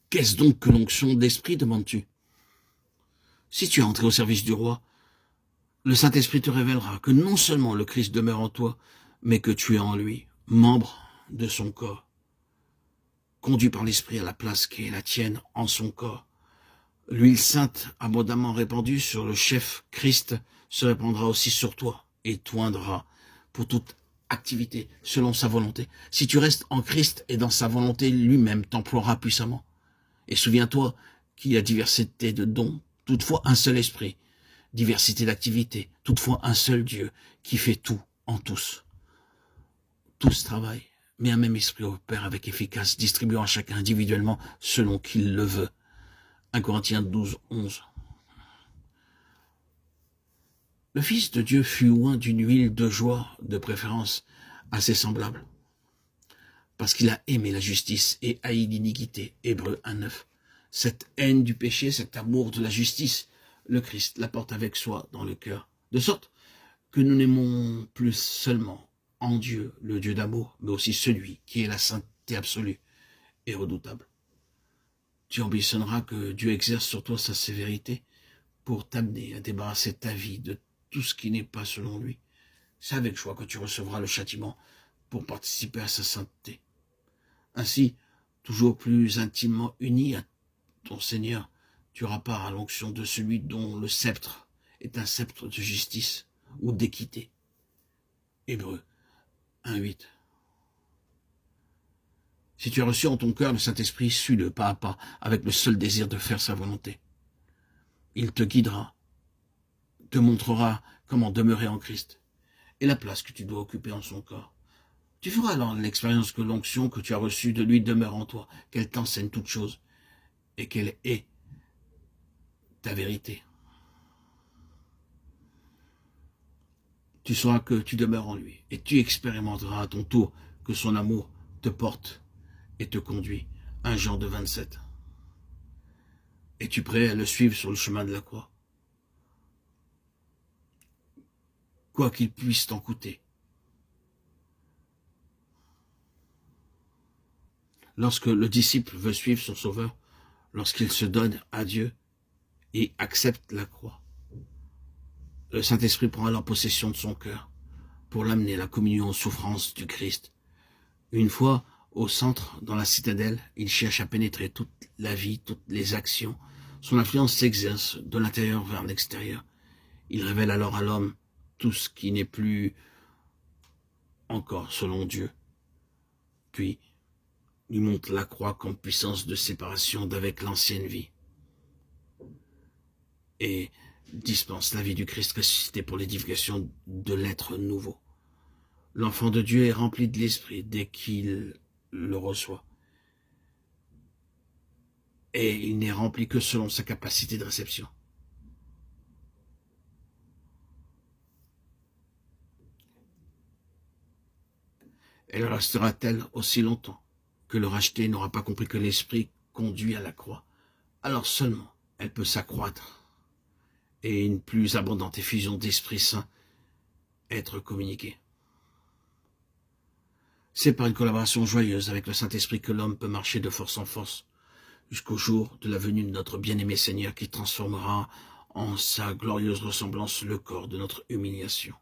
Qu'est-ce donc que l'onction d'esprit, demandes-tu? Si tu es entré au service du roi, le Saint-Esprit te révélera que non seulement le Christ demeure en toi, mais que tu es en lui, membre de son corps, conduit par l'Esprit à la place qui est la tienne en son corps. L'huile sainte abondamment répandue sur le chef Christ se répandra aussi sur toi et t'oindra pour toute activité selon sa volonté. Si tu restes en Christ et dans sa volonté, lui-même t'emploiera puissamment. Et souviens-toi qu'il y a diversité de dons, toutefois un seul esprit, diversité d'activités, toutefois un seul Dieu qui fait tout en tous. Tous travaillent, mais un même esprit opère avec efficace, distribuant à chacun individuellement selon qu'il le veut. 1 Corinthiens 12, 11. Le Fils de Dieu fut oint d'une huile de joie, de préférence assez semblable, parce qu'il a aimé la justice et haï l'iniquité. Hébreux 1,9. Cette haine du péché, cet amour de la justice, le Christ la porte avec soi dans le cœur, de sorte que nous n'aimons plus seulement en Dieu, le Dieu d'amour, mais aussi celui qui est la sainteté absolue et redoutable. Tu ambitionneras que Dieu exerce sur toi sa sévérité pour t'amener à débarrasser ta vie de tout ce qui n'est pas selon lui. C'est avec joie que tu recevras le châtiment pour participer à sa sainteté. Ainsi, toujours plus intimement uni à ton Seigneur, tu auras part à l'onction de celui dont le sceptre est un sceptre de justice ou d'équité. Hébreux 1,8. Si tu as reçu en ton cœur le Saint-Esprit, suis-le pas à pas, avec le seul désir de faire sa volonté. Il te guidera, te montrera comment demeurer en Christ et la place que tu dois occuper en son corps. Tu feras alors l'expérience que l'onction que tu as reçue de lui demeure en toi, qu'elle t'enseigne toutes choses et qu'elle est ta vérité. Tu sauras que tu demeures en lui et tu expérimenteras à ton tour que son amour te porte et te conduit. 1 Jean 2, 27. Es-tu prêt à le suivre sur le chemin de la croix? Quoi qu'il puisse t'en coûter. Lorsque le disciple veut suivre son sauveur, lorsqu'il se donne à Dieu et accepte la croix, le Saint-Esprit prend alors possession de son cœur pour l'amener à la communion aux souffrances du Christ. Une fois au centre, dans la citadelle, il cherche à pénétrer toute la vie, toutes les actions. Son influence s'exerce de l'intérieur vers l'extérieur. Il révèle alors à l'homme tout ce qui n'est plus encore selon Dieu. Puis, lui montre la croix comme puissance de séparation d'avec l'ancienne vie. Et dispense la vie du Christ ressuscité pour l'édification de l'être nouveau. L'enfant de Dieu est rempli de l'Esprit dès qu'il le reçoit. Et il n'est rempli que selon sa capacité de réception. Elle restera telle aussi longtemps que le racheté n'aura pas compris que l'Esprit conduit à la croix. Alors seulement elle peut s'accroître et une plus abondante effusion d'Esprit Saint être communiquée. C'est par une collaboration joyeuse avec le Saint-Esprit que l'homme peut marcher de force en force jusqu'au jour de la venue de notre bien-aimé Seigneur qui transformera en sa glorieuse ressemblance le corps de notre humiliation.